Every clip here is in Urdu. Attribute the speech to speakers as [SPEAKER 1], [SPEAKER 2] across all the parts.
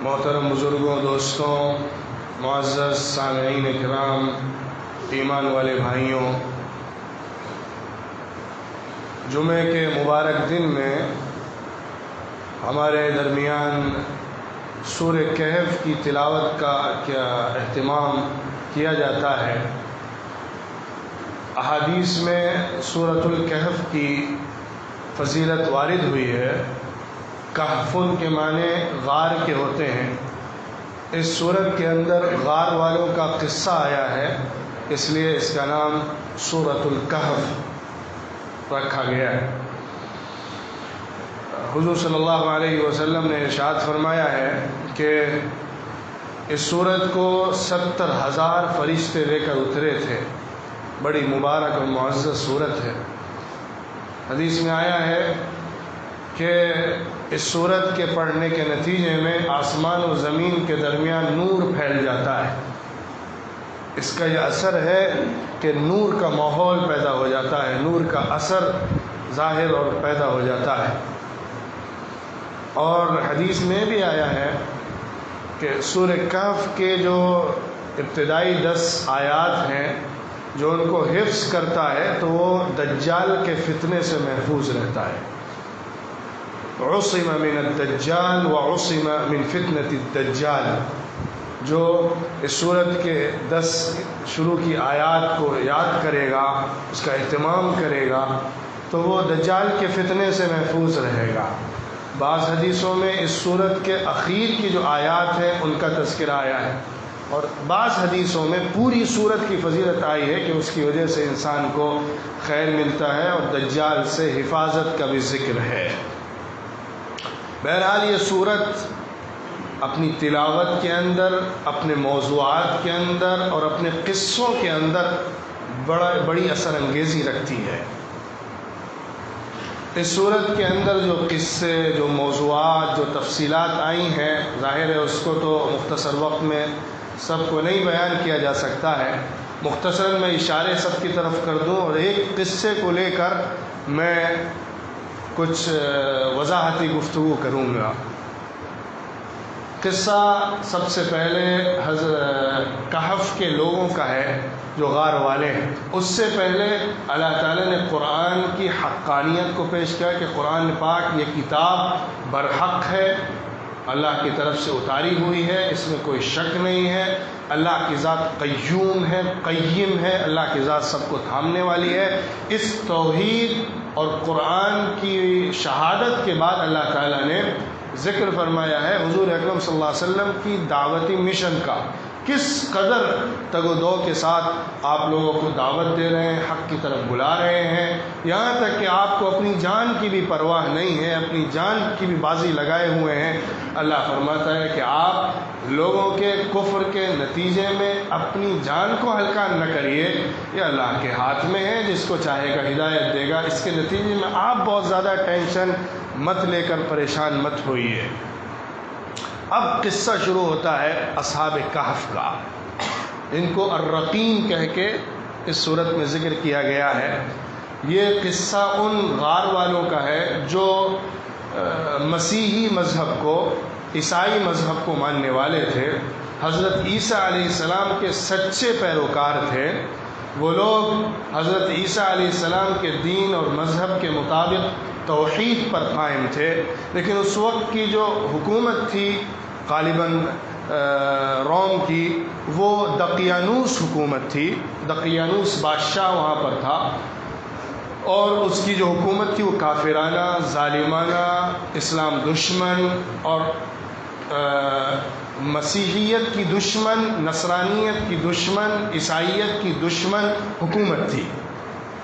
[SPEAKER 1] محترم بزرگوں، دوستوں، معزز سامعین کرام، ایمان والے بھائیوں، جمعے کے مبارک دن میں ہمارے درمیان سورہ کہف کی تلاوت کا کیا اہتمام کیا جاتا ہے۔ احادیث میں سورۃ الکہف کی فضیلت وارد ہوئی ہے۔ کہفن کے معنی غار کے ہوتے ہیں۔ اس سورت کے اندر غار والوں کا قصہ آیا ہے، اس لیے اس کا نام سورۃ الکہف رکھا گیا ہے۔ حضور صلی اللہ علیہ وسلم نے ارشاد فرمایا ہے کہ اس سورت کو 70,000 فرشتے لے کر اترے تھے۔ بڑی مبارک اور معزز سورت ہے۔ حدیث میں آیا ہے کہ اس سورت کے پڑھنے کے نتیجے میں آسمان و زمین کے درمیان نور پھیل جاتا ہے۔ اس کا یہ اثر ہے کہ نور کا ماحول پیدا ہو جاتا ہے، نور کا اثر ظاہر اور پیدا ہو جاتا ہے۔ اور حدیث میں بھی آیا ہے کہ سورہ کہف کے جو ابتدائی 10 آیات ہیں، جو ان کو حفظ کرتا ہے تو وہ دجال کے فتنے سے محفوظ رہتا ہے۔ عصم من الدجال وعصم من فتنة الدجال، جو اس سورت کے 10 شروع کی آیات کو یاد کرے گا، اس کا اہتمام کرے گا، تو وہ دجال کے فتنے سے محفوظ رہے گا۔ بعض حدیثوں میں اس سورت کے اخیر کی جو آیات ہیں ان کا تذکرہ آیا ہے، اور بعض حدیثوں میں پوری سورت کی فضیلت آئی ہے کہ اس کی وجہ سے انسان کو خیر ملتا ہے اور دجال سے حفاظت کا بھی ذکر ہے۔ بہرحال یہ سورت اپنی تلاوت کے اندر، اپنے موضوعات کے اندر اور اپنے قصوں کے اندر بڑی اثر انگیزی رکھتی ہے۔ اس سورت کے اندر جو قصے، جو موضوعات، جو تفصیلات آئی ہیں، ظاہر ہے اس کو تو مختصر وقت میں سب کو نہیں بیان کیا جا سکتا ہے۔ مختصراً میں اشارے سب کی طرف کر دوں اور ایک قصے کو لے کر میں کچھ وضاحتی گفتگو کروں گا۔ قصہ سب سے پہلے کہف کے لوگوں کا ہے جو غار والے ہیں۔ اس سے پہلے اللہ تعالیٰ نے قرآن کی حقانیت کو پیش کیا کہ قرآن پاک یہ کتاب برحق ہے، اللہ کی طرف سے اتاری ہوئی ہے، اس میں کوئی شک نہیں ہے۔ اللہ کی ذات قیوم ہے، قیم ہے، اللہ کی ذات سب کو تھامنے والی ہے۔ اس توحید اور قرآن کی شہادت کے بعد اللہ تعالیٰ نے ذکر فرمایا ہے حضور اکرم صلی اللہ علیہ وسلم کی دعوتی مشن کا، کس قدر تگ و دو کے ساتھ آپ لوگوں کو دعوت دے رہے ہیں، حق کی طرف بلا رہے ہیں، یہاں تک کہ آپ کو اپنی جان کی بھی پرواہ نہیں ہے، اپنی جان کی بھی بازی لگائے ہوئے ہیں۔ اللہ فرماتا ہے کہ آپ لوگوں کے کفر کے نتیجے میں اپنی جان کو ہلکا نہ کریے، یہ اللہ کے ہاتھ میں ہے، جس کو چاہے گا ہدایت دے گا۔ اس کے نتیجے میں آپ بہت زیادہ ٹینشن مت لے کر پریشان مت ہوئیے۔ اب قصہ شروع ہوتا ہے اصحاب کہف کا، ان کو الرقیم کہہ کے اس صورت میں ذکر کیا گیا ہے۔ یہ قصہ ان غار والوں کا ہے جو مسیحی مذہب کو، عیسائی مذہب کو ماننے والے تھے، حضرت عیسیٰ علیہ السلام کے سچے پیروکار تھے۔ وہ لوگ حضرت عیسیٰ علیہ السلام کے دین اور مذہب کے مطابق توحید پر قائم تھے، لیکن اس وقت کی جو حکومت تھی غالباً روم کی، وہ دقیانوس حکومت تھی۔ دقیانوس بادشاہ وہاں پر تھا، اور اس کی جو حکومت تھی وہ کافرانہ، ظالمانہ، اسلام دشمن اور مسیحیت کی دشمن، نصرانیت کی دشمن، عیسائیت کی دشمن حکومت تھی۔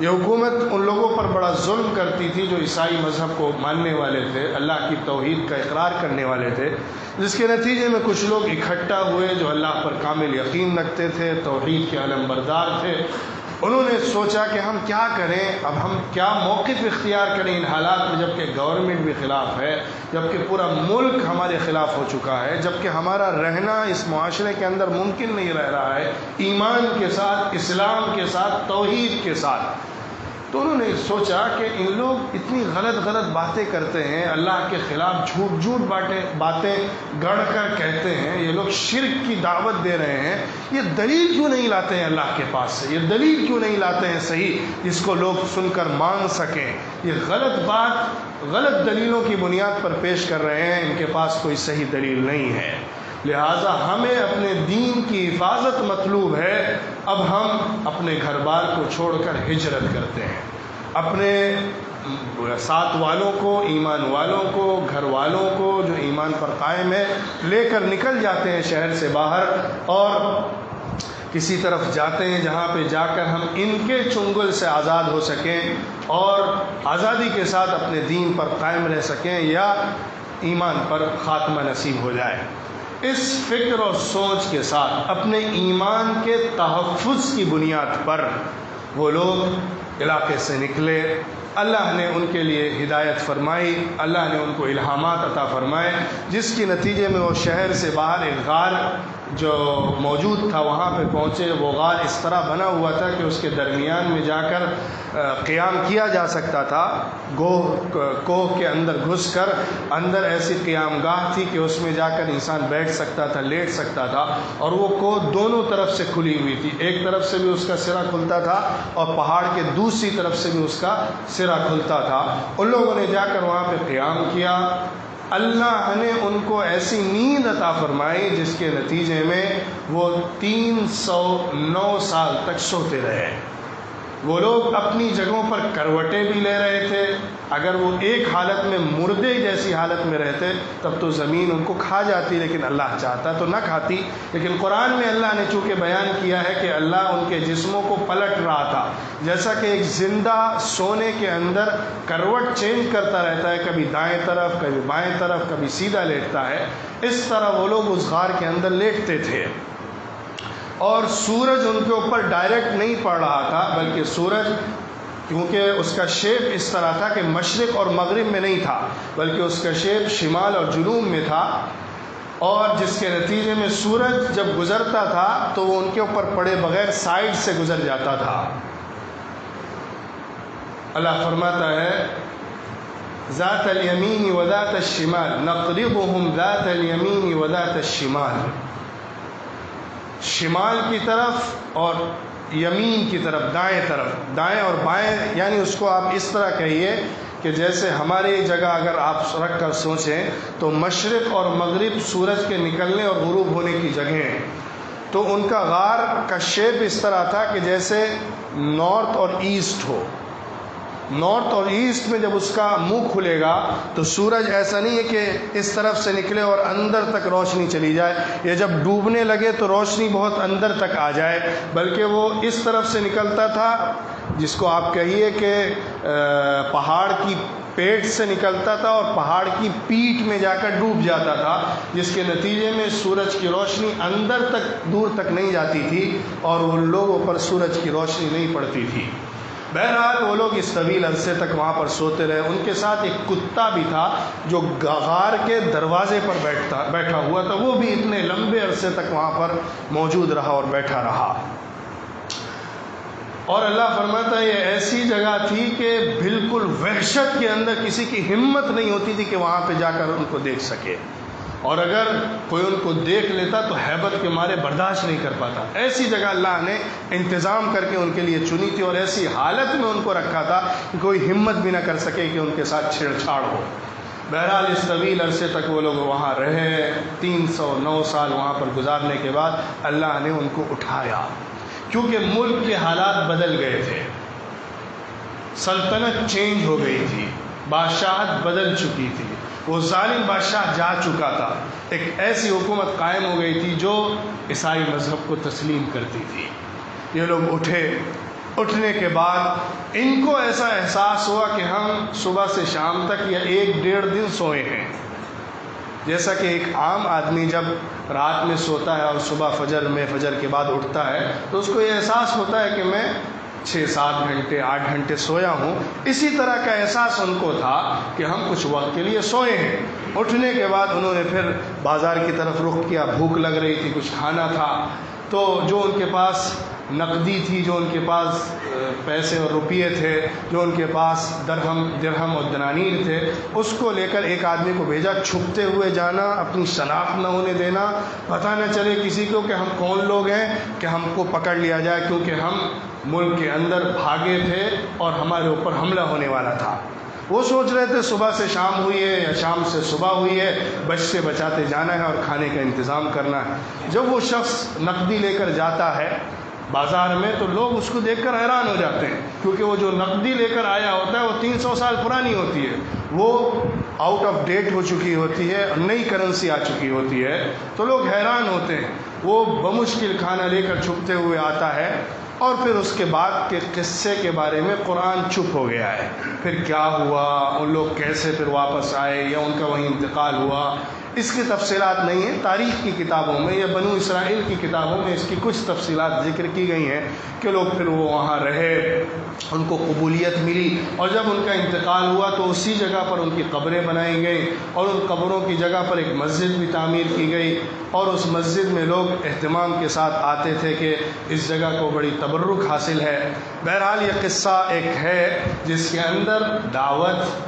[SPEAKER 1] یہ حکومت ان لوگوں پر بڑا ظلم کرتی تھی جو عیسائی مذہب کو ماننے والے تھے، اللہ کی توحید کا اقرار کرنے والے تھے، جس کے نتیجے میں کچھ لوگ اکٹھا ہوئے جو اللہ پر کامل یقین رکھتے تھے، توحید کے علم بردار تھے۔ انہوں نے سوچا کہ ہم کیا کریں، اب ہم کیا موقف اختیار کریں ان حالات میں، جبکہ گورنمنٹ بھی خلاف ہے، جبکہ پورا ملک ہمارے خلاف ہو چکا ہے، جبکہ ہمارا رہنا اس معاشرے کے اندر ممکن نہیں رہ رہا ہے ایمان کے ساتھ، اسلام کے ساتھ، توحید کے ساتھ۔ تو انہوں نے سوچا کہ ان لوگ اتنی غلط باتیں کرتے ہیں، اللہ کے خلاف جھوٹ باتیں گڑھ کر کہتے ہیں، یہ لوگ شرک کی دعوت دے رہے ہیں، یہ دلیل کیوں نہیں لاتے ہیں اللہ کے پاس سے، یہ دلیل کیوں نہیں لاتے ہیں صحیح جس کو لوگ سن کر مان سکیں؟ یہ غلط بات غلط دلیلوں کی بنیاد پر پیش کر رہے ہیں، ان کے پاس کوئی صحیح دلیل نہیں ہے، لہٰذا ہمیں اپنے دین کی حفاظت مطلوب ہے۔ اب ہم اپنے گھر بار کو چھوڑ کر ہجرت کرتے ہیں، اپنے ساتھ والوں کو، ایمان والوں کو، گھر والوں کو جو ایمان پر قائم ہے لے کر نکل جاتے ہیں شہر سے باہر، اور کسی طرف جاتے ہیں جہاں پہ جا کر ہم ان کے چنگل سے آزاد ہو سکیں اور آزادی کے ساتھ اپنے دین پر قائم رہ سکیں یا ایمان پر خاتمہ نصیب ہو جائے۔ اس فکر اور سوچ کے ساتھ اپنے ایمان کے تحفظ کی بنیاد پر وہ لوگ علاقے سے نکلے، اللہ نے ان کے لیے ہدایت فرمائی، اللہ نے ان کو الہامات عطا فرمائے، جس کے نتیجے میں وہ شہر سے باہر ایک غار جو موجود تھا وہاں پہ پہنچے۔ وہ غار اس طرح بنا ہوا تھا کہ اس کے درمیان میں جا کر قیام کیا جا سکتا تھا، کوہ کے اندر گھس کر اندر ایسی قیام گاہ تھی کہ اس میں جا کر انسان بیٹھ سکتا تھا، لیٹ سکتا تھا، اور وہ کوہ دونوں طرف سے کھلی ہوئی تھی، ایک طرف سے بھی اس کا سرا کھلتا تھا اور پہاڑ کے دوسری طرف سے بھی اس کا سرا کھلتا تھا۔ ان لوگوں نے جا کر وہاں پہ قیام کیا، اللہ نے ان کو ایسی نیند عطا فرمائی جس کے نتیجے میں وہ 309 سال تک سوتے رہے۔ وہ لوگ اپنی جگہوں پر کروٹیں بھی لے رہے تھے، اگر وہ ایک حالت میں مردے جیسی حالت میں رہتے تب تو زمین ان کو کھا جاتی، لیکن اللہ چاہتا تو نہ کھاتی، لیکن قرآن میں اللہ نے چونکہ بیان کیا ہے کہ اللہ ان کے جسموں کو پلٹ رہا تھا، جیسا کہ ایک زندہ سونے کے اندر کروٹ چینج کرتا رہتا ہے، کبھی دائیں طرف کبھی بائیں طرف کبھی سیدھا لیٹتا ہے، اس طرح وہ لوگ اس غار کے اندر لیٹتے تھے، اور سورج ان کے اوپر ڈائریکٹ نہیں پڑ رہا تھا، بلکہ سورج کیونکہ اس کا شیپ اس طرح تھا کہ مشرق اور مغرب میں نہیں تھا، بلکہ اس کا شیپ شمال اور جنوب میں تھا، اور جس کے نتیجے میں سورج جب گزرتا تھا تو وہ ان کے اوپر پڑے بغیر سائڈ سے گزر جاتا تھا۔ اللہ فرماتا ہے ذات الیمین و ذات الشمال نقرضهم ذات الیمین و ذات الشمال، شمال کی طرف اور یمین کی طرف، دائیں طرف، دائیں اور بائیں، یعنی اس کو آپ اس طرح کہیے کہ جیسے ہماری جگہ اگر آپ رکھ کر سوچیں تو مشرق اور مغرب سورج کے نکلنے اور غروب ہونے کی جگہیں، تو ان کا غار کا شیپ اس طرح تھا کہ جیسے نارتھ اور ایسٹ ہو، نارتھ اور ایسٹ میں جب اس کا منہ کھلے گا تو سورج ایسا نہیں ہے کہ اس طرف سے نکلے اور اندر تک روشنی چلی جائے، یا جب ڈوبنے لگے تو روشنی بہت اندر تک آ جائے، بلکہ وہ اس طرف سے نکلتا تھا جس کو آپ کہیے کہ پہاڑ کی پیٹ سے نکلتا تھا اور پہاڑ کی پیٹھ میں جا کر ڈوب جاتا تھا، جس کے نتیجے میں سورج کی روشنی اندر تک دور تک نہیں جاتی تھی اور ان لوگوں پر سورج کی روشنی نہیں پڑتی تھی۔ بہرحال وہ لوگ اس طویل عرصے تک وہاں پر سوتے رہے۔ ان کے ساتھ ایک کتا بھی تھا جو غار کے دروازے پر بیٹھا ہوا تھا، وہ بھی اتنے لمبے عرصے تک وہاں پر موجود رہا اور بیٹھا رہا۔ اور اللہ فرماتا ہے یہ ایسی جگہ تھی کہ بالکل وحشت کے اندر کسی کی ہمت نہیں ہوتی تھی کہ وہاں پہ جا کر ان کو دیکھ سکے، اور اگر کوئی ان کو دیکھ لیتا تو ہیبت کے مارے برداشت نہیں کر پاتا۔ ایسی جگہ اللہ نے انتظام کر کے ان کے لیے چنی تھی اور ایسی حالت میں ان کو رکھا تھا کہ کوئی ہمت بھی نہ کر سکے کہ ان کے ساتھ چھیڑ چھاڑ ہو۔ بہرحال اس طویل عرصے تک وہ لوگ وہاں رہے، 309 سال وہاں پر گزارنے کے بعد اللہ نے ان کو اٹھایا، کیونکہ ملک کے حالات بدل گئے تھے، سلطنت چینج ہو گئی تھی، بادشاہت بدل چکی تھی، وہ ظالم بادشاہ جا چکا تھا، ایک ایسی حکومت قائم ہو گئی تھی جو عیسائی مذہب کو تسلیم کرتی تھی۔ یہ لوگ اٹھے، اٹھنے کے بعد ان کو ایسا احساس ہوا کہ ہم صبح سے شام تک یا 1-1.5 دن سوئے ہیں، جیسا کہ ایک عام آدمی جب رات میں سوتا ہے اور صبح فجر کے بعد اٹھتا ہے تو اس کو یہ احساس ہوتا ہے کہ میں 6-7 گھنٹے 8 گھنٹے سویا ہوں، اسی طرح کا احساس ان کو تھا کہ ہم کچھ وقت کے لیے سوئے ہیں۔ اٹھنے کے بعد انہوں نے پھر بازار کی طرف رخ کیا، بھوک لگ رہی تھی، کچھ کھانا تھا، تو جو ان کے پاس نقدی تھی، جو ان کے پاس پیسے اور روپیے تھے، جو ان کے پاس درہم اور دنانیر تھے، اس کو لے کر ایک آدمی کو بھیجا، چھپتے ہوئے جانا، اپنی شناخت نہ ہونے دینا، پتہ نہ چلے کسی کو کہ ہم کون لوگ ہیں کہ ہم کو پکڑ لیا جائے، کیونکہ ہم ملک کے اندر بھاگے تھے اور ہمارے اوپر حملہ ہونے والا تھا۔ وہ سوچ رہے تھے صبح سے شام ہوئی ہے یا شام سے صبح ہوئی ہے، بچتے بچاتے جانا ہے اور کھانے کا انتظام کرنا ہے۔ جب وہ شخص نقدی لے کر جاتا ہے بازار میں تو لوگ اس کو دیکھ کر حیران ہو جاتے ہیں، کیونکہ وہ جو نقدی لے کر آیا ہوتا ہے وہ 300 سال پرانی ہوتی ہے، وہ آؤٹ آف ڈیٹ ہو چکی ہوتی ہے اور نئی کرنسی آ چکی ہوتی ہے، تو لوگ حیران ہوتے ہیں۔ وہ بمشکل کھانا لے کر چھپتے ہوئے آتا ہے، اور پھر اس کے بعد کے قصے کے بارے میں قرآن چپ ہو گیا ہے۔ پھر کیا ہوا، ان لوگ کیسے پھر واپس آئے یا ان کا وہیں انتقال ہوا، اس کی تفصیلات نہیں ہیں۔ تاریخ کی کتابوں میں یا بنو اسرائیل کی کتابوں میں اس کی کچھ تفصیلات ذکر کی گئی ہیں کہ لوگ پھر وہ وہاں رہے، ان کو قبولیت ملی، اور جب ان کا انتقال ہوا تو اسی جگہ پر ان کی قبریں بنائی گئیں، اور ان قبروں کی جگہ پر ایک مسجد بھی تعمیر کی گئی، اور اس مسجد میں لوگ اہتمام کے ساتھ آتے تھے کہ اس جگہ کو بڑی تبرک حاصل ہے۔ بہرحال یہ قصہ ایک ہے جس کے اندر دعوت،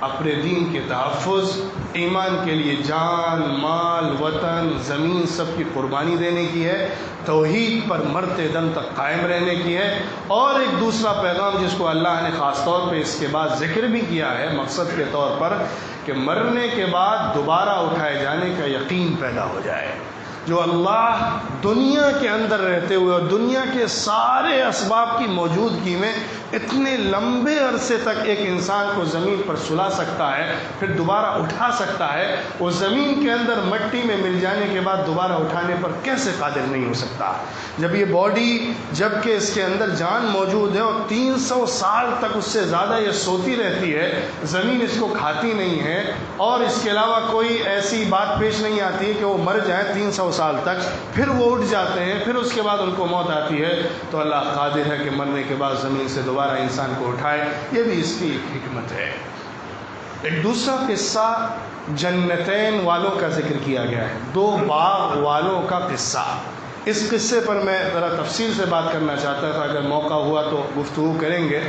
[SPEAKER 1] اپنے دین کے تحفظ، ایمان کے لیے جان، مال، وطن، زمین سب کی قربانی دینے کی ہے، توحید پر مرتے دم تک قائم رہنے کی ہے، اور ایک دوسرا پیغام جس کو اللہ نے خاص طور پہ اس کے بعد ذکر بھی کیا ہے مقصد کے طور پر، کہ مرنے کے بعد دوبارہ اٹھائے جانے کا یقین پیدا ہو جائے۔ جو اللہ دنیا کے اندر رہتے ہوئے اور دنیا کے سارے اسباب کی موجودگی میں اتنے لمبے عرصے تک ایک انسان کو زمین پر سلا سکتا ہے، پھر دوبارہ اٹھا سکتا ہے، وہ زمین کے اندر مٹی میں مل جانے کے بعد دوبارہ اٹھانے پر کیسے قادر نہیں ہو سکتا؟ جب یہ باڈی، جب کہ اس کے اندر جان موجود ہے اور 300 سال تک اس سے زیادہ یہ سوتی رہتی ہے، زمین اس کو کھاتی نہیں ہے، اور اس کے علاوہ کوئی ایسی بات پیش نہیں آتی ہے کہ وہ مر جائیں 300 سال تک، پھر وہ اٹھ جاتے ہیں، پھر اس کے بعد ان کو موت آتی ہے، تو اللہ قادر ہے کہ مرنے کے بعد زمین سے دوبارہ انسان کو اٹھائے۔ یہ بھی اس کی ایک حکمت ہے۔ ایک دوسرا قصہ جنتین والوں کا ذکر کیا گیا ہے، 2 باغ والوں کا قصہ۔ اس قصے پر میں ذرا تفصیل سے بات کرنا چاہتا تھا، اگر موقع ہوا تو گفتگو کریں گے۔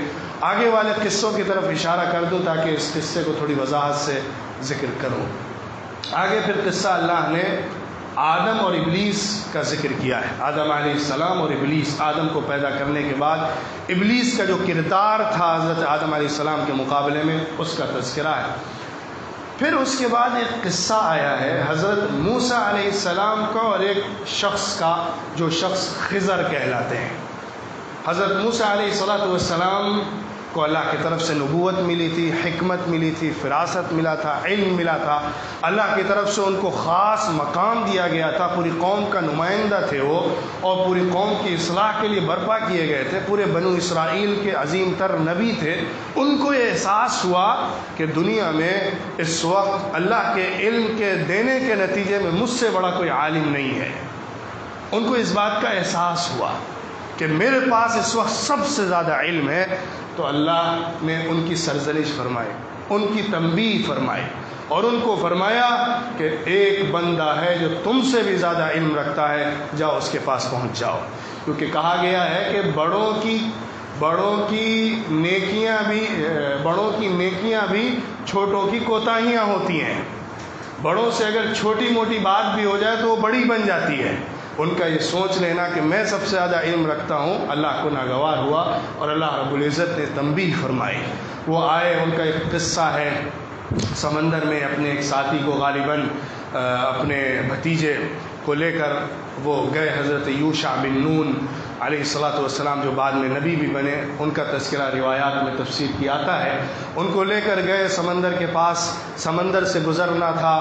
[SPEAKER 1] آگے والے قصوں کی طرف اشارہ کر دوں تاکہ اس قصے کو تھوڑی وضاحت سے ذکر کروں۔ آگے پھر قصہ اللہ نے آدم اور ابلیس کا ذکر کیا ہے۔ آدم علیہ السلام اور ابلیس، آدم کو پیدا کرنے کے بعد ابلیس کا جو کردار تھا حضرت آدم علیہ السلام کے مقابلے میں، اس کا تذکرہ ہے۔ پھر اس کے بعد ایک قصہ آیا ہے حضرت موسیٰ علیہ السلام کا اور ایک شخص کا، جو شخص خضر کہلاتے ہیں۔ حضرت موسیٰ علیہ السلام کو اللہ کی طرف سے نبوت ملی تھی، حکمت ملی تھی، فراست ملا تھا، علم ملا تھا، اللہ کی طرف سے ان کو خاص مقام دیا گیا تھا، پوری قوم کا نمائندہ تھے وہ، اور پوری قوم کی اصلاح کے لیے برپا کیے گئے تھے، پورے بنو اسرائیل کے عظیم تر نبی تھے۔ ان کو یہ احساس ہوا کہ دنیا میں اس وقت اللہ کے علم کے دینے کے نتیجے میں مجھ سے بڑا کوئی عالم نہیں ہے۔ ان کو اس بات کا احساس ہوا کہ میرے پاس اس وقت سب سے زیادہ علم ہے، تو اللہ نے ان کی سرزنش فرمائی، ان کی تنبیہ فرمائی، اور ان کو فرمایا کہ ایک بندہ ہے جو تم سے بھی زیادہ علم رکھتا ہے، جاؤ اس کے پاس پہنچ جاؤ، کیونکہ کہا گیا ہے کہ بڑوں کی نیکیاں بھی چھوٹوں کی کوتاہیاں ہوتی ہیں۔ بڑوں سے اگر چھوٹی موٹی بات بھی ہو جائے تو وہ بڑی بن جاتی ہے۔ ان کا یہ سوچ لینا کہ میں سب سے زیادہ علم رکھتا ہوں، اللہ کو ناگوار ہوا، اور اللہ رب العزت نے تنبیہ فرمائی۔ وہ آئے، ان کا ایک قصہ ہے، سمندر میں اپنے ایک ساتھی کو غالباً اپنے بھتیجے کو لے کر وہ گئے، حضرت یوشع بن نون علیہ السلام جو بعد میں نبی بھی بنے، ان کا تذکرہ روایات میں تفسیر کیا آتا ہے۔ ان کو لے کر گئے سمندر کے پاس، سمندر سے گزرنا تھا،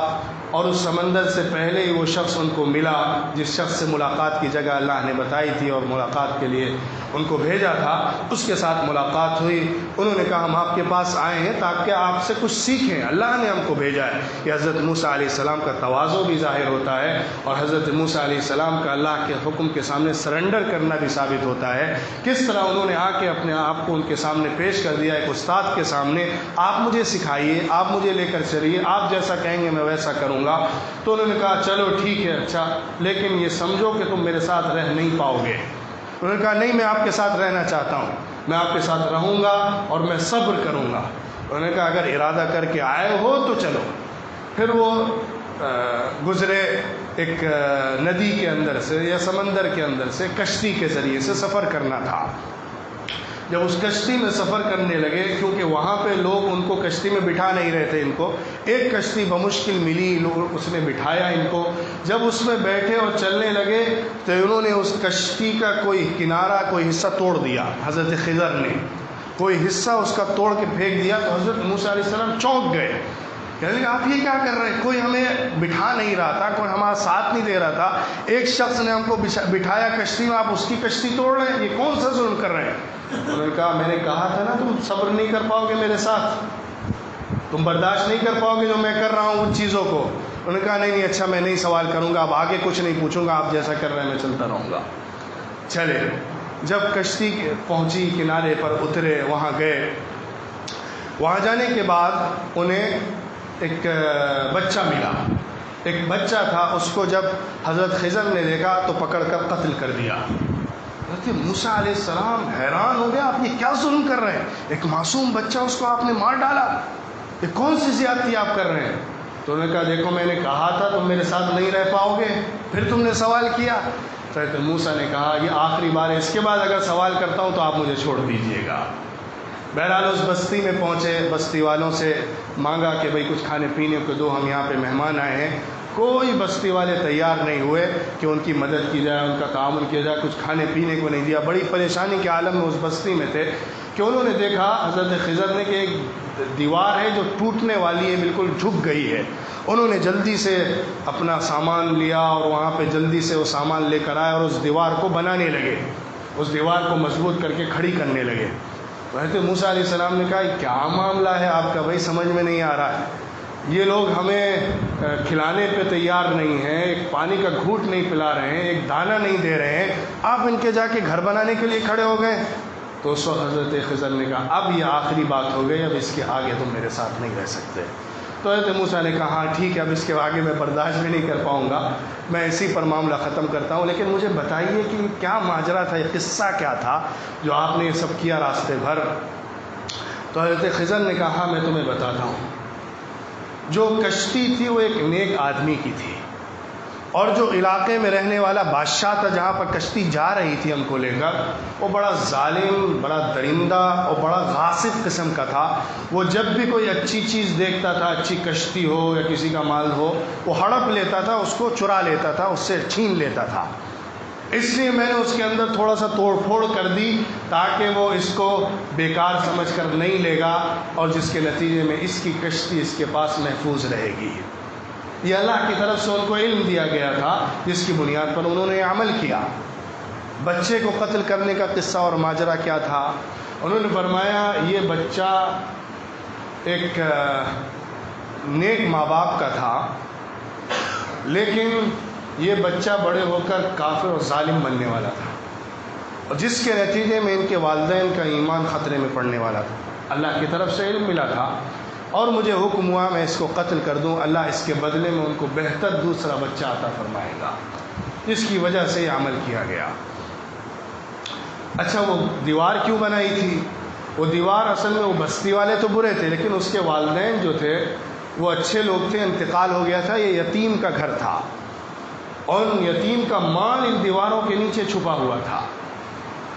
[SPEAKER 1] اور اس سمندر سے پہلے ہی وہ شخص ان کو ملا جس شخص سے ملاقات کی جگہ اللہ نے بتائی تھی اور ملاقات کے لیے ان کو بھیجا تھا۔ اس کے ساتھ ملاقات ہوئی، انہوں نے کہا ہم آپ کے پاس آئے ہیں تاکہ آپ سے کچھ سیکھیں، اللہ نے ہم کو بھیجا ہے۔ یہ حضرت موسیٰ علیہ السلام کا تواضع بھی ظاہر ہوتا ہے، اور حضرت موسیٰ علیہ السلام کا اللہ کے حکم کے سامنے سرنڈر کرنا بھی ثابت ہوتا ہے۔ کس طرح انہوں نے آ کے اپنے آپ کو ان کے سامنے پیش کر دیا، ایک استاد کے سامنے، آپ مجھے سکھائیے، آپ مجھے لے کر چلیے، آپ جیسا کہیں گے میں ویسا کروں گا۔ تو انہوں نے کہا چلو ٹھیک ہے، اچھا لیکن یہ سمجھو کہ تم میرے ساتھ رہ نہیں پاؤ گے۔ انہوں نے کہا نہیں، میں آپ کے ساتھ رہنا چاہتا ہوں، میں آپ کے ساتھ رہوں گا اور میں صبر کروں گا۔ انہوں نے کہا اگر ارادہ کر کے آئے ہو تو چلو۔ پھر وہ گزرے ایک ندی کے اندر سے یا سمندر کے اندر سے، کشتی کے ذریعے سے سفر کرنا تھا۔ جب اس کشتی میں سفر کرنے لگے، کیونکہ وہاں پہ لوگ ان کو کشتی میں بٹھا نہیں رہے تھے، ان کو ایک کشتی بمشکل ملی، اس نے بٹھایا ان کو۔ جب اس میں بیٹھے اور چلنے لگے تو انہوں نے اس کشتی کا کوئی کنارہ، کوئی حصہ توڑ دیا۔ حضرت خضر نے کوئی حصہ اس کا توڑ کے پھینک دیا تو حضرت موسیٰ علیہ السلام چونک گئے، کہنے لگے آپ یہ کیا کر رہے ہیں؟ کوئی ہمیں بٹھا نہیں رہا تھا، کوئی ہمارا ساتھ نہیں دے رہا تھا، ایک شخص نے ہم کو بٹھایا کشتی میں، آپ اس کی کشتی توڑ رہے ہیں، یہ کون سا ظلم کر رہے ہیں؟ انہوں نے کہا میں نے کہا تھا نا تم صبر نہیں کر پاؤ گے میرے ساتھ، تم برداشت نہیں کر پاؤ گے جو میں کر رہا ہوں ان چیزوں کو۔ انہوں نے کہا نہیں اچھا میں نہیں سوال کروں گا، اب آگے کچھ نہیں پوچھوں گا، آپ جیسا کر رہے ہیں میں چلتا رہوں گا۔ چلے، جب کشتی پہنچی کنارے پر اترے، وہاں گئے، وہاں جانے کے بعد انہیں ایک بچہ ملا، ایک بچہ تھا، اس کو جب حضرت خضر نے دیکھا تو پکڑ کر قتل کر دیا۔ حضرت موسیٰ علیہ السلام حیران ہو گیا، آپ یہ کیا ظلم کر رہے ہیں؟ ایک معصوم بچہ، اس کو آپ نے مار ڈالا، یہ کون سی زیادتی آپ کر رہے ہیں؟ تو انہوں نے کہا دیکھو میں نے کہا تھا تم میرے ساتھ نہیں رہ پاؤ گے، پھر تم نے سوال کیا۔ حضرت موسیٰ نے کہا یہ آخری بار ہے، اس کے بعد اگر سوال کرتا ہوں تو آپ مجھے چھوڑ دیجئے گا۔ بہرحال اس بستی میں پہنچے، بستی والوں سے مانگا کہ بھئی کچھ کھانے پینے کو دو، ہم یہاں پہ مہمان آئے ہیں۔ کوئی بستی والے تیار نہیں ہوئے کہ ان کی مدد کی جائے، ان کا تعاون کیا جائے، کچھ کھانے پینے کو نہیں دیا۔ بڑی پریشانی کے عالم میں اس بستی میں تھے کہ انہوں نے دیکھا حضرت خضر نے کہ ایک دیوار ہے جو ٹوٹنے والی ہے، بالکل جھک گئی ہے۔ انہوں نے جلدی سے اپنا سامان لیا اور وہاں پہ جلدی سے وہ سامان لے کر آئے اور اس دیوار کو بنانے لگے، اس دیوار کو مضبوط کر کے کھڑی کرنے لگے۔ تو حضرت موسیٰ علیہ السلام نے کہا کیا معاملہ ہے آپ کا بھائی، سمجھ میں نہیں آ رہا ہے، یہ لوگ ہمیں کھلانے پہ تیار نہیں ہیں، ایک پانی کا گھونٹ نہیں پلا رہے ہیں، ایک دانہ نہیں دے رہے ہیں، آپ ان کے جا کے گھر بنانے کے لیے کھڑے ہو گئے۔ تو اس وقت حضرت خضر نے کہا اب یہ آخری بات ہو گئی، اب اس کے آگے تم میرے ساتھ نہیں رہ سکتے۔ تو حضرت موسیٰ نے کہا ہاں ٹھیک ہے، اب اس کے آگے میں برداشت بھی نہیں کر پاؤں گا، میں اسی پر معاملہ ختم کرتا ہوں، لیکن مجھے بتائیے کہ یہ کیا ماجرا تھا، یہ قصہ کیا تھا جو آپ نے یہ سب کیا راستے بھر؟ تو حضرت خضر نے کہا ہاں میں تمہیں بتاتا ہوں۔ جو کشتی تھی وہ ایک نیک آدمی کی تھی، اور جو علاقے میں رہنے والا بادشاہ تھا جہاں پر کشتی جا رہی تھی ہم کو لے کر، وہ بڑا ظالم، بڑا درندہ اور بڑا غاصب قسم کا تھا۔ وہ جب بھی کوئی اچھی چیز دیکھتا تھا، اچھی کشتی ہو یا کسی کا مال ہو، وہ ہڑپ لیتا تھا، اس کو چرا لیتا تھا، اس سے چھین لیتا تھا۔ اس لیے میں نے اس کے اندر تھوڑا سا توڑ پھوڑ کر دی تاکہ وہ اس کو بیکار سمجھ کر نہیں لے گا، اور جس کے نتیجے میں اس کی کشتی اس کے پاس محفوظ رہے گی۔ یہ اللہ کی طرف سے ان کو علم دیا گیا تھا جس کی بنیاد پر انہوں نے عمل کیا۔ بچے کو قتل کرنے کا قصہ اور ماجرا کیا تھا؟ انہوں نے فرمایا یہ بچہ ایک نیک ماں باپ کا تھا، لیکن یہ بچہ بڑے ہو کر کافر اور ظالم بننے والا تھا، اور جس کے نتیجے میں ان کے والدین کا ایمان خطرے میں پڑنے والا تھا۔ اللہ کی طرف سے علم ملا تھا اور مجھے حکم ہوا میں اس کو قتل کر دوں، اللہ اس کے بدلے میں ان کو بہتر دوسرا بچہ عطا فرمائے گا، جس کی وجہ سے یہ عمل کیا گیا۔ اچھا وہ دیوار کیوں بنائی تھی؟ وہ دیوار اصل میں وہ بستی والے تو برے تھے، لیکن اس کے والدین جو تھے وہ اچھے لوگ تھے، انتقال ہو گیا تھا، یہ یتیم کا گھر تھا، اور یتیم کا مال ان دیواروں کے نیچے چھپا ہوا تھا۔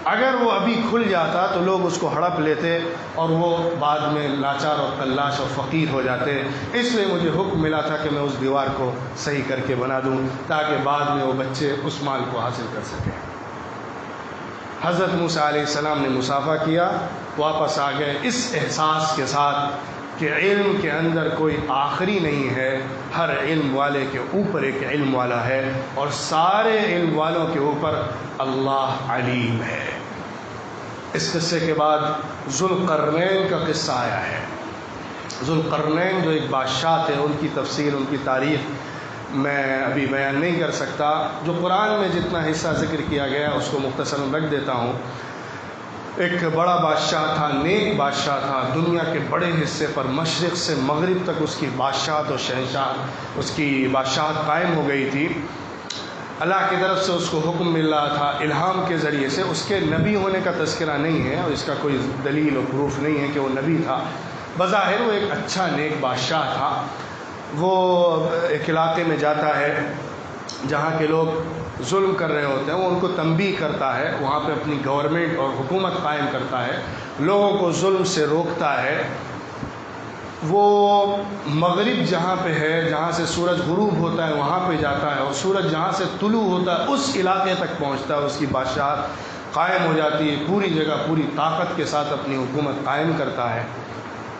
[SPEAKER 1] اگر وہ ابھی کھل جاتا تو لوگ اس کو ہڑپ لیتے اور وہ بعد میں لاچار اور تلاش اور فقیر ہو جاتے۔ اس لیے مجھے حکم ملا تھا کہ میں اس دیوار کو صحیح کر کے بنا دوں تاکہ بعد میں وہ بچے اس مال کو حاصل کر سکیں۔ حضرت موسیٰ علیہ السلام نے مصافحہ کیا، واپس آ گئے اس احساس کے ساتھ کہ علم کے اندر کوئی آخری نہیں ہے، ہر علم والے کے اوپر ایک علم والا ہے، اور سارے علم والوں کے اوپر اللہ علیم ہے۔ اس قصے کے بعد ذوالقرنین کا قصہ آیا ہے۔ ذوالقرنین جو ایک بادشاہ تھے، ان کی تفصیل، ان کی تاریخ میں ابھی بیان نہیں کر سکتا۔ جو قرآن میں جتنا حصہ ذکر کیا گیا اس کو مختصراً رکھ دیتا ہوں۔ ایک بڑا بادشاہ تھا، نیک بادشاہ تھا، دنیا کے بڑے حصے پر مشرق سے مغرب تک اس کی بادشاہت اور شہنشاہ، اس کی بادشاہت قائم ہو گئی تھی۔ اللہ کی طرف سے اس کو حکم مل رہا تھا الہام کے ذریعے سے۔ اس کے نبی ہونے کا تذکرہ نہیں ہے اور اس کا کوئی دلیل اور پروف نہیں ہے کہ وہ نبی تھا۔ بظاہر وہ ایک اچھا نیک بادشاہ تھا۔ وہ ایک علاقے میں جاتا ہے جہاں کے لوگ ظلم کر رہے ہوتے ہیں، وہ ان کو تنبیہ کرتا ہے، وہاں پہ اپنی گورنمنٹ اور حکومت قائم کرتا ہے، لوگوں کو ظلم سے روکتا ہے۔ وہ مغرب جہاں پہ ہے، جہاں سے سورج غروب ہوتا ہے وہاں پہ جاتا ہے، اور سورج جہاں سے طلوع ہوتا ہے اس علاقے تک پہنچتا ہے، اس کی بادشاہت قائم ہو جاتی ہے، پوری جگہ پوری طاقت کے ساتھ اپنی حکومت قائم کرتا ہے۔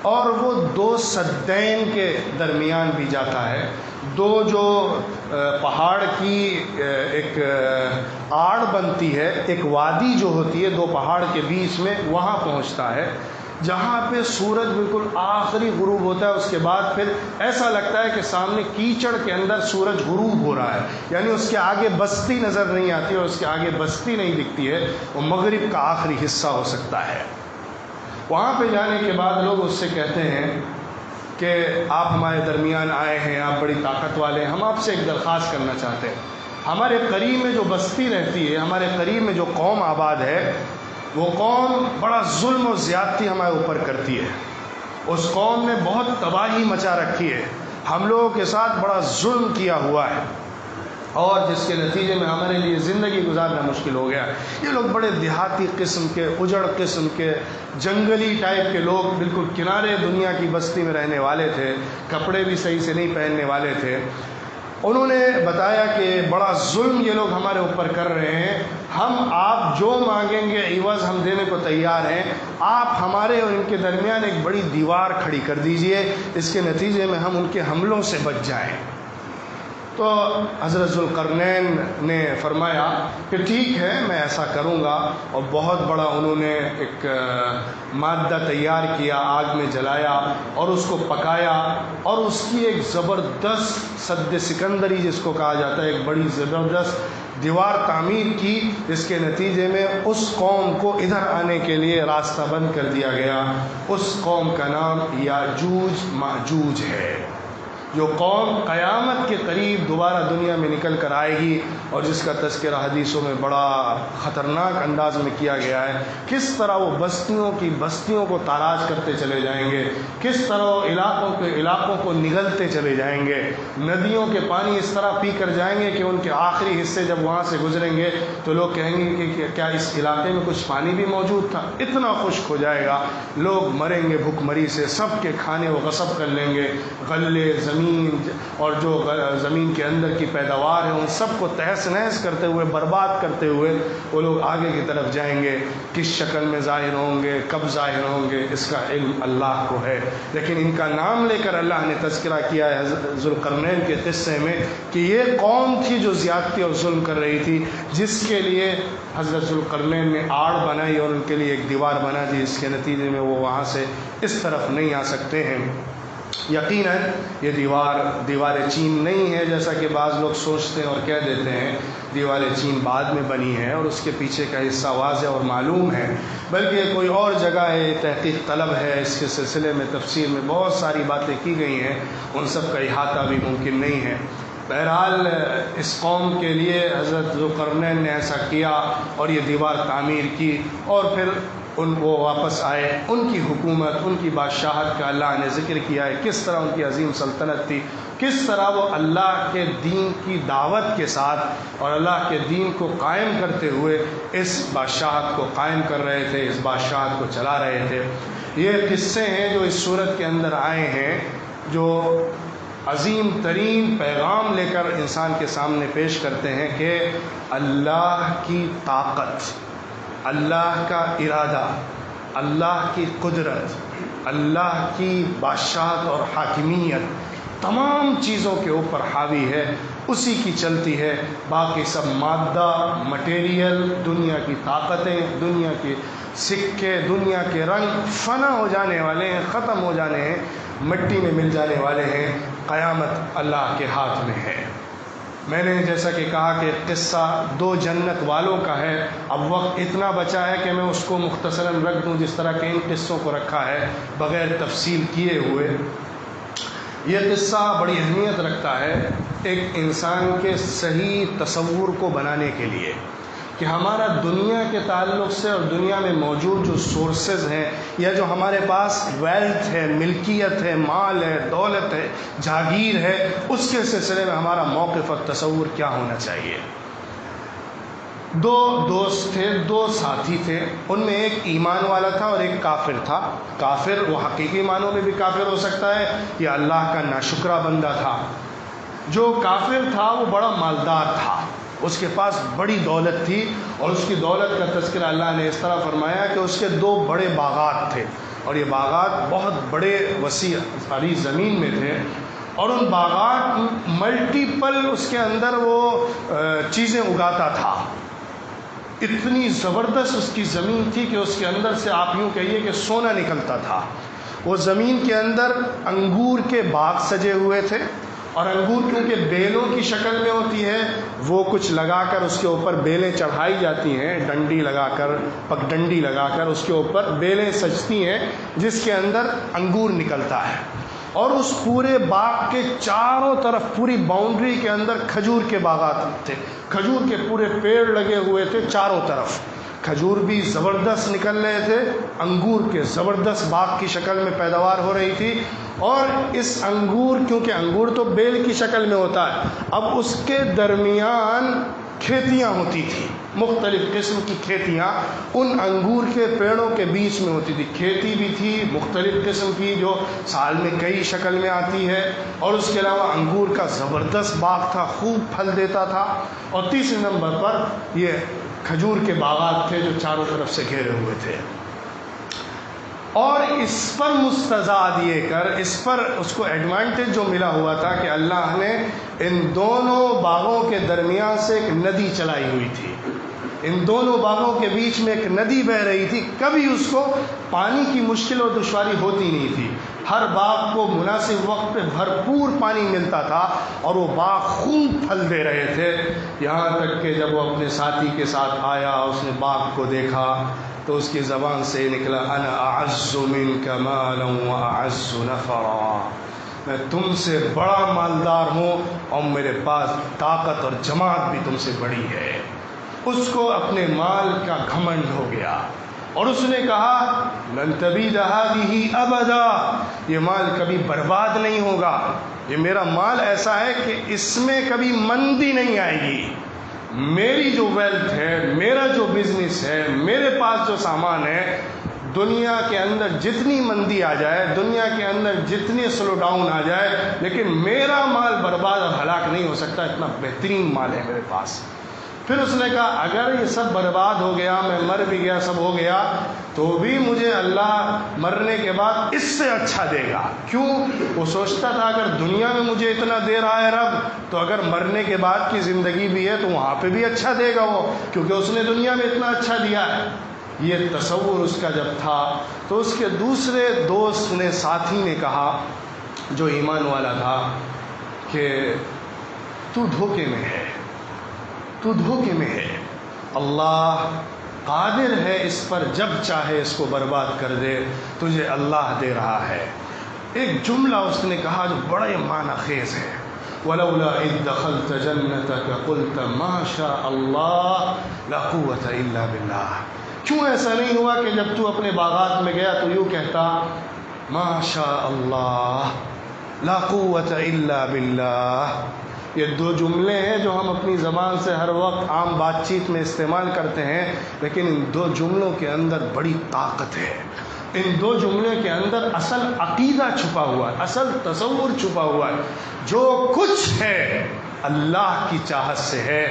[SPEAKER 1] اور وہ دو سدین کے درمیان بھی جاتا ہے، دو جو پہاڑ کی ایک آڑ بنتی ہے، ایک وادی جو ہوتی ہے دو پہاڑ کے بیچ میں، وہاں پہنچتا ہے جہاں پہ سورج بالکل آخری غروب ہوتا ہے۔ اس کے بعد پھر ایسا لگتا ہے کہ سامنے کیچڑ کے اندر سورج غروب ہو رہا ہے، یعنی اس کے آگے بستی نظر نہیں آتی اور اس کے آگے بستی نہیں دکھتی ہے، وہ مغرب کا آخری حصہ ہو سکتا ہے۔ وہاں پہ جانے کے بعد لوگ اس سے کہتے ہیں کہ آپ ہمارے درمیان آئے ہیں، آپ بڑی طاقت والے ہیں، ہم آپ سے ایک درخواست کرنا چاہتے ہیں۔ ہمارے قریب میں جو بستی رہتی ہے، ہمارے قریب میں جو قوم آباد ہے، وہ قوم بڑا ظلم و زیادتی ہمارے اوپر کرتی ہے۔ اس قوم نے بہت تباہی مچا رکھی ہے، ہم لوگوں کے ساتھ بڑا ظلم کیا ہوا ہے، اور جس کے نتیجے میں ہمارے لیے زندگی گزارنا مشکل ہو گیا۔ یہ لوگ بڑے دیہاتی قسم کے، اجڑ قسم کے، جنگلی ٹائپ کے لوگ، بالکل کنارے دنیا کی بستی میں رہنے والے تھے، کپڑے بھی صحیح سے نہیں پہننے والے تھے۔ انہوں نے بتایا کہ بڑا ظلم یہ لوگ ہمارے اوپر کر رہے ہیں، ہم آپ جو مانگیں گے عوض ہم دینے کو تیار ہیں، آپ ہمارے اور ان کے درمیان ایک بڑی دیوار کھڑی کر دیجئے، اس کے نتیجے میں ہم ان کے حملوں سے بچ جائیں۔ تو حضرت ذوالقرنین نے فرمایا کہ ٹھیک ہے، میں ایسا کروں گا، اور بہت بڑا انہوں نے ایک مادہ تیار کیا، آگ میں جلایا اور اس کو پکایا، اور اس کی ایک زبردست سد سکندری جس کو کہا جاتا ہے، ایک بڑی زبردست دیوار تعمیر کی، جس کے نتیجے میں اس قوم کو ادھر آنے کے لیے راستہ بند کر دیا گیا۔ اس قوم کا نام یاجوج ماجوج ہے، جو قوم قیامت کے قریب دوبارہ دنیا میں نکل کر آئے گی، اور جس کا تذکرہ حدیثوں میں بڑا خطرناک انداز میں کیا گیا ہے۔ کس طرح وہ بستیوں کو تاراج کرتے چلے جائیں گے، کس طرح وہ علاقوں کو نگلتے چلے جائیں گے، ندیوں کے پانی اس طرح پی کر جائیں گے کہ ان کے آخری حصے جب وہاں سے گزریں گے تو لوگ کہیں گے کہ کیا اس علاقے میں کچھ پانی بھی موجود تھا، اتنا خشک ہو جائے گا، لوگ مریں گے بھوک مری سے، سب کے کھانے وہ غصب کر لیں گے، غلے، زمین اور جو زمین کے اندر کی پیداوار ہے ان سب کو تہس نہس کرتے ہوئے، برباد کرتے ہوئے وہ لوگ آگے کی طرف جائیں گے۔ کس شکل میں ظاہر ہوں گے، کب ظاہر ہوں گے، اس کا علم اللہ کو ہے، لیکن ان کا نام لے کر اللہ نے تذکرہ کیا ہے ذوالقرنین کے قصے میں کہ یہ قوم تھی جو زیادتی اور ظلم کر رہی تھی، جس کے لیے حضرت ذوالقرنین نے آڑ بنائی اور ان کے لیے ایک دیوار بنا دی، جس کے نتیجے میں وہ وہاں سے اس طرف نہیں آ سکتے ہیں۔ یقیناً یہ دیوار چین نہیں ہے جیسا کہ بعض لوگ سوچتے ہیں اور کہہ دیتے ہیں، دیوار چین بعد میں بنی ہے اور اس کے پیچھے کا حصہ واضح اور معلوم ہے، بلکہ کوئی اور جگہ ہے، تحقیق طلب ہے، اس کے سلسلے میں تفسیر میں بہت ساری باتیں کی گئی ہیں، ان سب کا احاطہ بھی ممکن نہیں ہے۔ بہرحال اس قوم کے لیے حضرت ذوالقرنین نے ایسا کیا اور یہ دیوار تعمیر کی، اور پھر وہ واپس آئے۔ ان کی حکومت، ان کی بادشاہت کا اللہ نے ذکر کیا ہے، کس طرح ان کی عظیم سلطنت تھی، کس طرح وہ اللہ کے دین کی دعوت کے ساتھ اور اللہ کے دین کو قائم کرتے ہوئے اس بادشاہت کو قائم کر رہے تھے، اس بادشاہت کو چلا رہے تھے۔ یہ قصے ہیں جو اس صورت کے اندر آئے ہیں، جو عظیم ترین پیغام لے کر انسان کے سامنے پیش کرتے ہیں کہ اللہ کی طاقت، اللہ کا ارادہ، اللہ کی قدرت، اللہ کی بادشاہت اور حاکمیت تمام چیزوں کے اوپر حاوی ہے، اسی کی چلتی ہے، باقی سب مادہ، مٹیریل، دنیا کی طاقتیں، دنیا کی سکے دنیا کے رنگ فنا ہو جانے والے ہیں، ختم ہو جانے ہیں، مٹی میں مل جانے والے ہیں، قیامت اللہ کے ہاتھ میں ہے۔ میں نے جیسا کہ کہا کہ قصہ دو جنت والوں کا ہے، اب وقت اتنا بچا ہے کہ میں اس کو مختصراً رکھ دوں جس طرح کہ ان قصوں کو رکھا ہے بغیر تفصیل کیے ہوئے۔ یہ قصہ بڑی اہمیت رکھتا ہے ایک انسان کے صحیح تصور کو بنانے کے لیے کہ ہمارا دنیا کے تعلق سے اور دنیا میں موجود جو سورسز ہیں یا جو ہمارے پاس ویلتھ ہے، ملکیت ہے، مال ہے، دولت ہے، جاگیر ہے، اس کے سلسلے میں ہمارا موقف اور تصور کیا ہونا چاہیے۔ دو دوست تھے، دو ساتھی تھے، ان میں ایک ایمان والا تھا اور ایک کافر تھا۔ کافر وہ حقیقی معنوں میں بھی کافر ہو سکتا ہے یا اللہ کا ناشکرہ بندہ تھا۔ جو کافر تھا وہ بڑا مالدار تھا، اس کے پاس بڑی دولت تھی، اور اس کی دولت کا تذکرہ اللہ نے اس طرح فرمایا کہ اس کے دو بڑے باغات تھے، اور یہ باغات بہت بڑے وسیع ساری زمین میں تھے، اور ان باغات ملٹیپل اس کے اندر وہ چیزیں اگاتا تھا۔ اتنی زبردست اس کی زمین تھی کہ اس کے اندر سے آپ یوں کہیے کہ سونا نکلتا تھا۔ وہ زمین کے اندر انگور کے باغ سجے ہوئے تھے، اور انگور کیونکہ بیلوں کی شکل میں ہوتی ہے، وہ کچھ لگا کر اس کے اوپر بیلیں چڑھائی جاتی ہیں، ڈنڈی لگا کر، پگ ڈنڈی لگا کر اس کے اوپر بیلیں سجتی ہیں جس کے اندر انگور نکلتا ہے۔ اور اس پورے باغ کے چاروں طرف پوری باؤنڈری کے اندر کھجور کے باغات تھے، کھجور کے پورے پیڑ لگے ہوئے تھے چاروں طرف، کھجور بھی زبردست نکل رہے تھے، انگور کے زبردست باغ کی شکل میں پیداوار ہو رہی تھی۔ اور اس انگور، کیونکہ انگور تو بیل کی شکل میں ہوتا ہے، اب اس کے درمیان کھیتیاں ہوتی تھیں، مختلف قسم کی کھیتیاں ان انگور کے پیڑوں کے بیچ میں ہوتی تھی۔ کھیتی بھی تھی مختلف قسم کی جو سال میں کئی شکل میں آتی ہے، اور اس کے علاوہ انگور کا زبردست باغ تھا، خوب پھل دیتا تھا۔ اور تیسرے نمبر پر یہ کھجور کے باغات تھے جو چاروں طرف سے گھیرے ہوئے تھے۔ اور اس پر مستزاد یہ کر، اس پر اس کو ایڈوانٹیج جو ملا ہوا تھا کہ اللہ نے ان دونوں باغوں کے درمیان سے ایک ندی چلائی ہوئی تھی، ان دونوں باغوں کے بیچ میں ایک ندی بہہ رہی تھی، کبھی اس کو پانی کی مشکل اور دشواری ہوتی نہیں تھی، ہر باغ کو مناسب وقت پہ بھرپور پانی ملتا تھا، اور وہ باغ خوب پھل دے رہے تھے۔ یہاں تک کہ جب وہ اپنے ساتھی کے ساتھ آیا، اس نے باغ کو دیکھا تو اس کی زبان سے نکلا انا اعز منک مالا واعز نفرا، میں تم سے بڑا مالدار ہوں اور میرے پاس طاقت اور جماعت بھی تم سے بڑی ہے۔ اس کو اپنے مال کا گھمنڈ ہو گیا، اور اس نے کہا لن تبید هذه ابدا، یہ مال کبھی برباد نہیں ہوگا، یہ میرا مال ایسا ہے کہ اس میں کبھی مندی نہیں آئے گی۔ میری جو ویلتھ ہے، میرا جو بزنس ہے، میرے پاس جو سامان ہے، دنیا کے اندر جتنی مندی آ جائے، دنیا کے اندر جتنی سلو ڈاؤن آ جائے، لیکن میرا مال برباد اور ہلاک نہیں ہو سکتا، اتنا بہترین مال ہے میرے پاس۔ پھر اس نے کہا اگر یہ سب برباد ہو گیا، میں مر بھی گیا، سب ہو گیا، تو بھی مجھے اللہ مرنے کے بعد اس سے اچھا دے گا۔ کیوں؟ وہ سوچتا تھا اگر دنیا میں مجھے اتنا دے رہا ہے رب، تو اگر مرنے کے بعد کی زندگی بھی ہے تو وہاں پہ بھی اچھا دے گا وہ، کیونکہ اس نے دنیا میں اتنا اچھا دیا ہے۔ یہ تصور اس کا جب تھا تو اس کے دوسرے دوست نے، ساتھی نے کہا جو ایمان والا تھا کہ تو دھوکے میں ہے، تو دھوکے میں ہے، اللہ قادر ہے اس پر، جب چاہے اس کو برباد کر دے، تجھے اللہ دے رہا ہے۔ ایک جملہ اس نے کہا جو بڑا معنی خیز ہے، وَلَوْلَا إِذْ دَخَلْتَ جَنَّتَكَ قُلْتَ مَا شَاءَ اللَّهُ لَا قُوَّةَ إِلَّا بِاللَّهِ، کیوں ایسا نہیں ہوا کہ جب تو اپنے باغات میں گیا تو یوں کہتا ما شاء اللہ لا قوت الا باللہ۔ یہ دو جملے ہیں جو ہم اپنی زبان سے ہر وقت عام بات چیت میں استعمال کرتے ہیں، لیکن ان دو جملوں کے اندر بڑی طاقت ہے، ان دو جملے کے اندر اصل عقیدہ چھپا ہوا ہے، اصل تصور چھپا ہوا ہے۔ جو کچھ ہے اللہ کی چاہت سے ہے،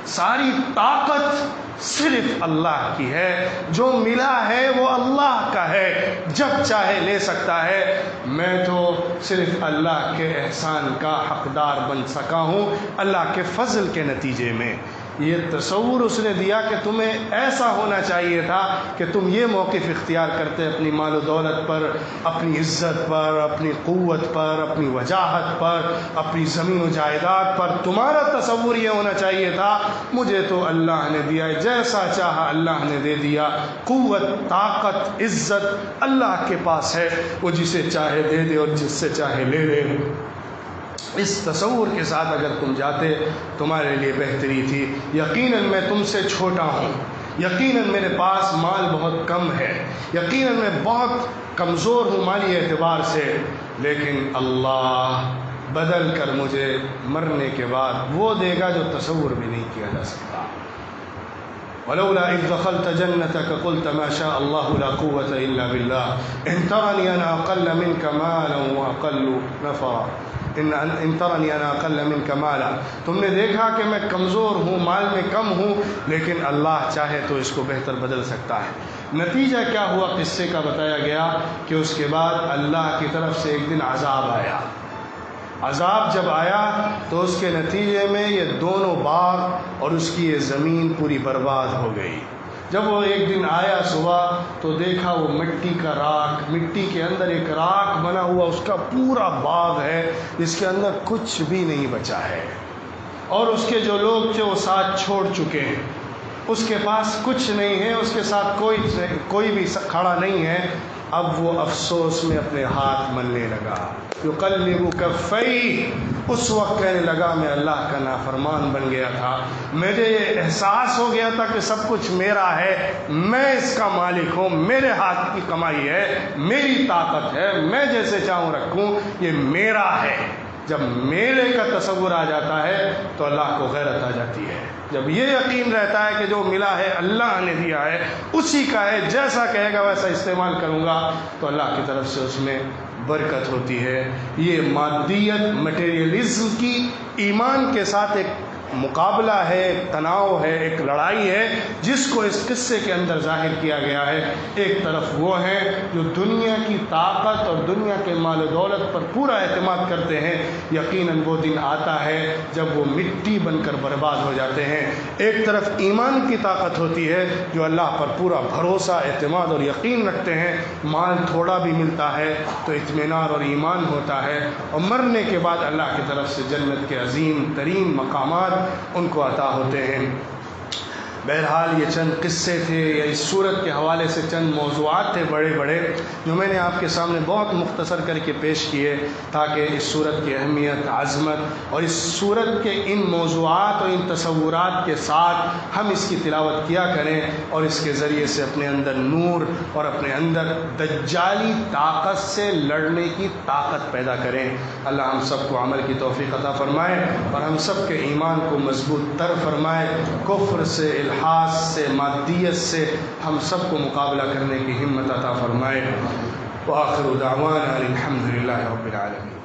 [SPEAKER 1] ساری طاقت صرف اللہ کی ہے، جو ملا ہے وہ اللہ کا ہے، جب چاہے لے سکتا ہے۔ میں تو صرف اللہ کے احسان کا حقدار بن سکا ہوں، اللہ کے فضل کے نتیجے میں۔ یہ تصور اس نے دیا کہ تمہیں ایسا ہونا چاہیے تھا کہ تم یہ موقف اختیار کرتے اپنی مال و دولت پر، اپنی عزت پر، اپنی قوت پر، اپنی وجاہت پر، اپنی زمین و جائیداد پر۔ تمہارا تصور یہ ہونا چاہیے تھا مجھے تو اللہ نے دیا ہے، جیسا چاہا اللہ نے دے دیا۔ قوت، طاقت، عزت اللہ کے پاس ہے، وہ جسے چاہے دے دے اور جس سے چاہے لے لے۔ اس تصور کے ساتھ اگر تم جاتے تمہارے لیے بہتری تھی۔ یقیناً میں تم سے چھوٹا ہوں، یقیناً میرے پاس مال بہت کم ہے، یقیناً میں بہت کمزور ہوں مالی اعتبار سے، لیکن اللہ بدل کر مجھے مرنے کے بعد وہ دے گا جو تصور بھی نہیں کیا جا سکتا۔ ولولا إذ دخلت جنتك قلت ما شاء الله لا قوة إلا بالله إن ترني أنا أقل منك مالا وأقل نفرا ان ترنی انا اقل منک مالا، تم نے دیکھا کہ میں کمزور ہوں، مال میں کم ہوں، لیکن اللہ چاہے تو اس کو بہتر بدل سکتا ہے۔ نتیجہ کیا ہوا قصے کا بتایا گیا کہ اس کے بعد اللہ کی طرف سے ایک دن عذاب آیا۔ عذاب جب آیا تو اس کے نتیجے میں یہ دونوں باغ اور اس کی یہ زمین پوری برباد ہو گئی۔ جب وہ ایک دن آیا صبح تو دیکھا وہ مٹی کا راکھ، مٹی کے اندر ایک راکھ بنا ہوا اس کا پورا باغ ہے جس کے اندر کچھ بھی نہیں بچا ہے، اور اس کے جو لوگ تھے وہ ساتھ چھوڑ چکے ہیں، اس کے پاس کچھ نہیں ہے، اس کے ساتھ کوئی بھی کھڑا نہیں ہے۔ اب وہ افسوس میں اپنے ہاتھ ملنے لگا، یقلب کفیہ، اس وقت کہنے لگا میں اللہ کا نافرمان بن گیا تھا، مجھے یہ احساس ہو گیا تھا کہ سب کچھ میرا ہے، میں اس کا مالک ہوں، میرے ہاتھ کی کمائی ہے، میری طاقت ہے، میں جیسے چاہوں رکھوں، یہ میرا ہے۔ جب میرے کا تصور آ جاتا ہے تو اللہ کو غیرت آ جاتی ہے۔ جب یہ یقین رہتا ہے کہ جو ملا ہے اللہ نے دیا ہے، اسی کا ہے، جیسا کہے گا ویسا استعمال کروں گا، تو اللہ کی طرف سے اس میں برکت ہوتی ہے۔ یہ مادیت، مٹیریلزم کی ایمان کے ساتھ ایک مقابلہ ہے، ایک تناؤ ہے، ایک لڑائی ہے جس کو اس قصے کے اندر ظاہر کیا گیا ہے۔ ایک طرف وہ ہیں جو دنیا کی طاقت اور دنیا کے مال و دولت پر پورا اعتماد کرتے ہیں، یقیناً وہ دن آتا ہے جب وہ مٹی بن کر برباد ہو جاتے ہیں۔ ایک طرف ایمان کی طاقت ہوتی ہے جو اللہ پر پورا بھروسہ، اعتماد اور یقین رکھتے ہیں، مال تھوڑا بھی ملتا ہے تو اطمینان اور ایمان ہوتا ہے، اور مرنے کے بعد اللہ کی طرف سے جنت کے عظیم ترین مقامات ان کو عطا ہوتے ہیں۔ بہرحال یہ چند قصے تھے، یا اس صورت کے حوالے سے چند موضوعات تھے بڑے بڑے جو میں نے آپ کے سامنے بہت مختصر کر کے پیش کیے، تاکہ اس صورت کی اہمیت، عظمت اور اس صورت کے ان موضوعات اور ان تصورات کے ساتھ ہم اس کی تلاوت کیا کریں، اور اس کے ذریعے سے اپنے اندر نور اور اپنے اندر دجالی طاقت سے لڑنے کی طاقت پیدا کریں۔ اللہ ہم سب کو عمل کی توفیق عطا فرمائے، اور ہم سب کے ایمان کو مضبوط تر فرمائے، کفر سے، الحاد سے، مادیت سے ہم سب کو مقابلہ کرنے کی ہمت عطا فرمائے۔ وآخر دعوانا الحمد للہ رب العالمین۔